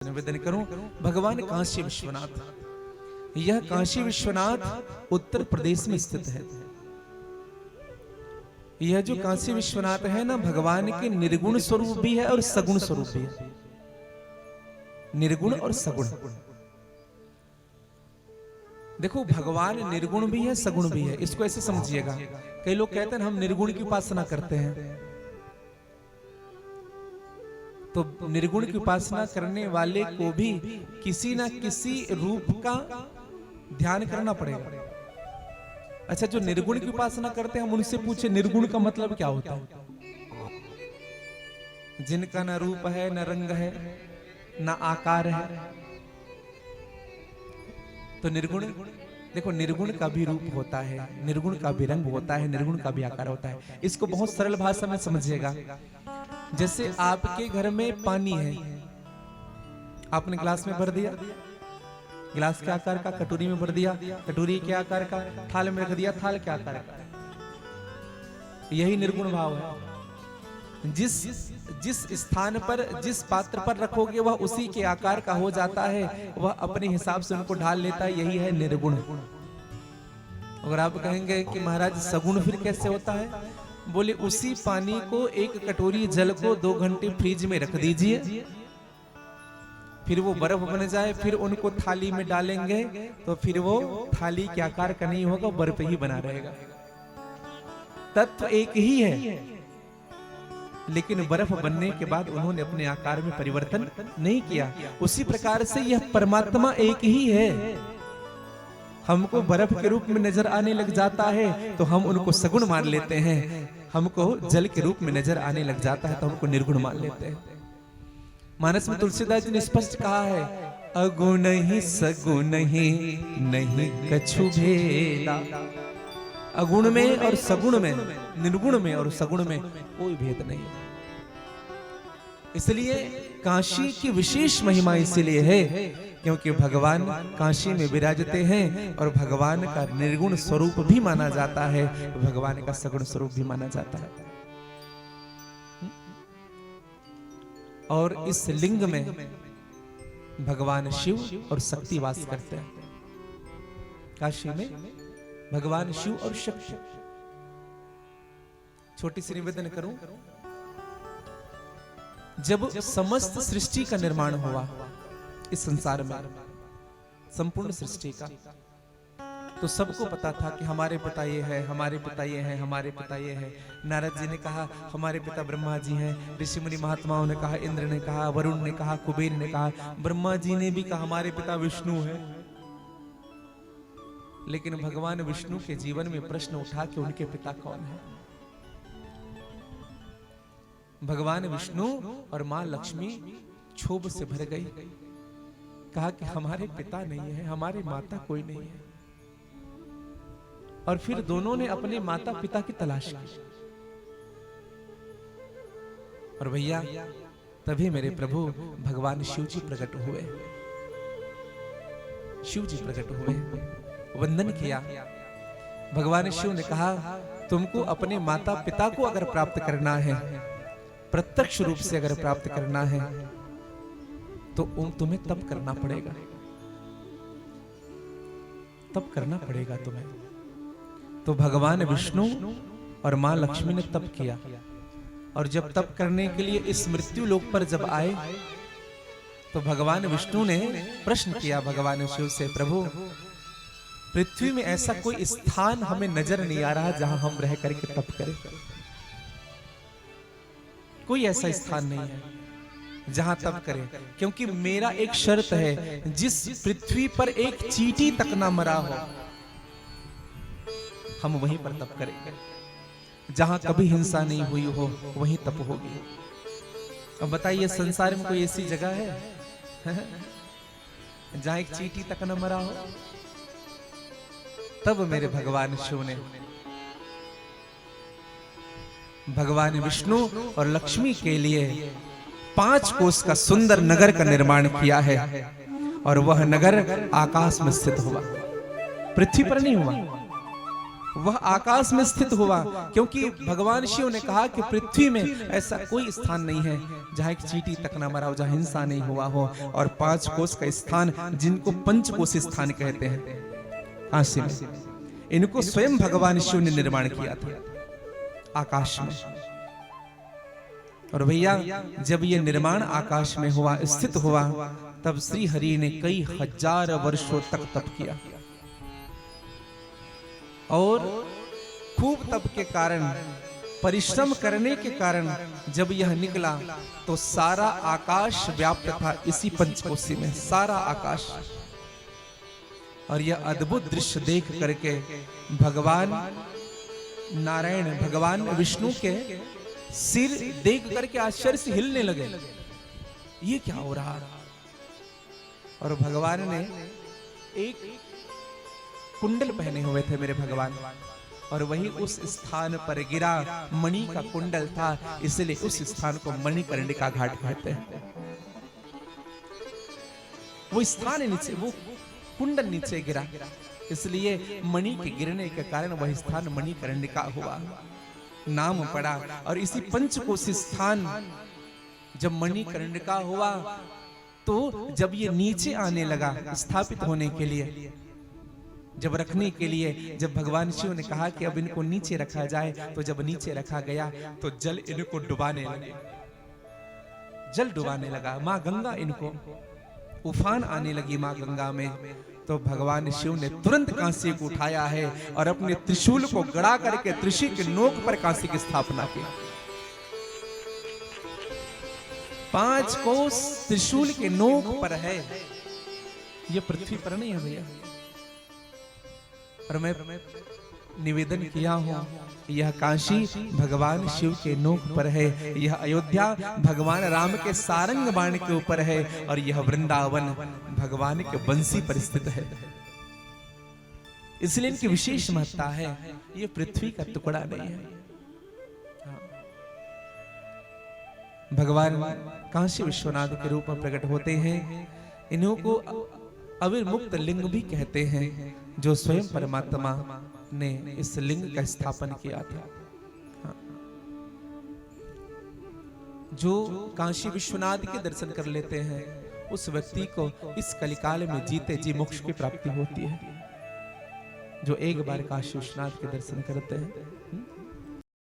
निवेदन करूं। भगवान काशी विश्वनाथ, यह काशी विश्वनाथ उत्तर प्रदेश में स्थित है। यह जो काशी विश्वनाथ है ना, भगवान के निर्गुण स्वरूप भी है और सगुण स्वरूप भी है। निर्गुण और सगुण। देखो, भगवान निर्गुण भी है सगुण भी है, इसको ऐसे समझिएगा। कई लोग कहते हैं हम निर्गुण की उपासना करते हैं, तो निर्गुण की उपासना करने वाले को भी किसी ना किसी रूप का ध्यान करना पड़ेगा। अच्छा, जो निर्गुण की उपासना करते हैं हम उनसे पूछे निर्गुण का मतलब क्या होता है? जिनका न रूप है, न रंग है, न आकार है, तो निर्गुण। देखो, निर्गुण का भी रूप होता है, निर्गुण का भी रंग होता है, निर्गुण का भी आकार होता है। इसको बहुत सरल भाषा में समझिएगा। जैसे आपके घर में पानी है, आपने गिलास में भर दिया, गिलास के आकार का, कटोरी में भर दिया, कटोरी के आकार का, थाल में रख दिया, थाल के आकार का। यही निर्गुण भाव है। जिस स्थान पर, जिस पात्र पर रखोगे वह उसी के आकार का हो जाता है, वह अपने हिसाब से उनको ढाल लेता है। यही है निर्गुण। अगर आप कहेंगे कि महाराज सगुण फिर कैसे होता है, बोले उसी पानी को, एक कटोरी जल को 2 घंटे फ्रिज में रख दीजिए, फिर वो बर्फ बन जाए, फिर उनको थाली में डालेंगे तो फिर वो थाली के आकार का नहीं होगा, बर्फ ही बना रहेगा। तत्व एक ही है, लेकिन बर्फ बनने के बाद उन्होंने अपने आकार में परिवर्तन नहीं किया। उसी प्रकार से यह परमात्मा एक ही है। हमको बर्फ के रूप में नजर आने लग जाता है तो हम उनको सगुण मान लेते हैं, हमको जल के रूप में नजर आने लग जाता है तो हमको निर्गुण मान लेते हैं। मानस में तुलसीदास जी ने स्पष्ट कहा है, अगुण ही सगुण ही नहीं कछु भेदा। अगुण में और सगुण में, निर्गुण में और सगुण में कोई भेद नहीं है। इसलिए काशी की विशेष महिमा इसीलिए है क्योंकि भगवान काशी में विराजते हैं और भगवान का निर्गुण स्वरूप भी माना जाता है, भगवान का सगुण स्वरूप भी माना जाता है। और इस लिंग में भगवान शिव और शक्ति वास करते हैं। काशी में भगवान शिव और शक्ति। छोटी सी निवेदन करूं, जब समस्त सृष्टि का निर्माण हुआ इस संसार में, संपूर्ण सृष्टि का, तो सबको पता था कि हमारे पिता ये है, हमारे पिता ये है, हमारे पिता ये है। नारद जी ने कहा हमारे पिता ब्रह्मा जी हैं, ऋषि मुनि महात्माओं ने कहा, इंद्र ने कहा, वरुण ने कहा, कुबेर ने कहा, ब्रह्मा जी ने भी कहा हमारे पिता विष्णु है। लेकिन भगवान विष्णु के जीवन में प्रश्न उठा कि उनके पिता कौन है। भगवान विष्णु और मां लक्ष्मी क्षोभ से भर गई, कहा कि हमारे पिता नहीं है, हमारे माता कोई नहीं है। और फिर दोनों ने अपने माता पिता की तलाश की। और भैया, तभी मेरे प्रभु भगवान शिव जी प्रकट हुए। शिव जी प्रकट हुए, वंदन किया। भगवान शिव ने कहा तुमको अपने माता पिता को अगर प्राप्त करना है, प्रत्यक्ष रूप से अगर प्राप्त करना है, तो तुम्हें तप करना पड़ेगा, तप करना पड़ेगा तुम्हें। तो भगवान विष्णु और मां लक्ष्मी ने तप किया। और जब तप करने के लिए इस मृत्यु लोक पर जब आए, तो भगवान विष्णु ने प्रश्न किया भगवान शिव से, प्रभु पृथ्वी में ऐसा कोई स्थान हमें नजर नहीं आ रहा जहां हम रह करके तप करें। कोई ऐसा स्थान नहीं है जहां तप करें, क्योंकि मेरा एक शर्त है, जिस पृथ्वी पर एक चींटी तक ना मरा हो हम वहीं पर तप करेंगे। जहां कभी हिंसा नहीं हुई हो वहीं तप होगी। अब बताइए, संसार में कोई ऐसी जगह है जहां एक चींटी तक न मरा हो? तब मेरे भगवान शिव ने, भगवान विष्णु और लक्ष्मी के लिए 5 कोस का सुंदर नगर का निर्माण किया है। और वह नगर आकाश में स्थित हुआ, पृथ्वी पर नहीं हुआ। वह आकाश में स्थित हुआ, क्योंकि भगवान शिव ने कहा कि पृथ्वी में ऐसा कोई स्थान नहीं है जहां एक चींटी तक न मरा हो, जहां हिंसा नहीं हुआ हो। और 5 कोस का स्थान, जिनको पंचकोश स्थान कहते हैं, काशी में, इनको स्वयं भगवान शिव ने निर्माण किया था आकाश में। और भैया जब ये निर्माण आकाश में हुआ, स्थित हुआ, तब श्री हरि ने कई हजार वर्षों तक तप किया। और खूब तप के कारण, परिश्रम करने के कारण जब यह निकला तो सारा आकाश व्याप्त था इसी पंचकोशी में, सारा आकाश। और यह अद्भुत दृश्य देख करके भगवान नारायण, भगवान विष्णु के सिर देख करके आश्चर्य से हिलने लगे, ये क्या हो रहा। और भगवान ने एक कुंडल पहने हुए थे मेरे भगवान, और वही उस स्थान पर गिरा, मणि का कुंडल था, इसलिए उस स्थान को मणिकर्णिका घाट कहते हैं। वो स्थान नीचे, वो कुंडल नीचे गिरा, इसलिए मणि के गिरने के कारण वह स्थान मणिकर्णिका हुआ, नाम पड़ा। और इसी पंचकोशी स्थान जब मणिकर्णिका हुआ, तो जब ये नीचे आने लगा स्थापित होने के लिए, जब रखने के लिए, जब भगवान शिव ने कहा कि अब इनको नीचे रखा जाए, तो जब नीचे रखा गया तो जल इनको डुबाने लगे, जल डुबाने लगा। माँ गंगा, इनको उफान आने लगी माँ गंगा में। तो भगवान शिव ने तुरंत कांसी को उठाया है और अपने त्रिशूल को गड़ा करके त्रिशूल के नोक पर कांसी की स्थापना की। 5 कोस त्रिशूल के नोक पर है, ये पृथ्वी पर नहीं है भैया। और मैं निवेदन किया हूं, यह काशी भगवान शिव के नोक पर है, यह अयोध्या भगवान राम के सारंग बाण के ऊपर है, और यह वृंदावन भगवान के बंसी पर स्थित है। इसलिए इनकी विशेष महत्ता है, ये पृथ्वी का टुकड़ा नहीं है। भगवान काशी विश्वनाथ के रूप में प्रकट होते हैं। इन्हों को अविर्मुक्त लिंग भी कहते हैं, जो स्वयं परमात्मा ने इस लिंग का स्थापन किया था। जो काशी विश्वनाथ के दर्शन कर लेते हैं, उस व्यक्ति को इस कलिकाल में जीते जी मोक्ष की प्राप्ति होती है, जो एक बार काशी विश्वनाथ के दर्शन करते हैं।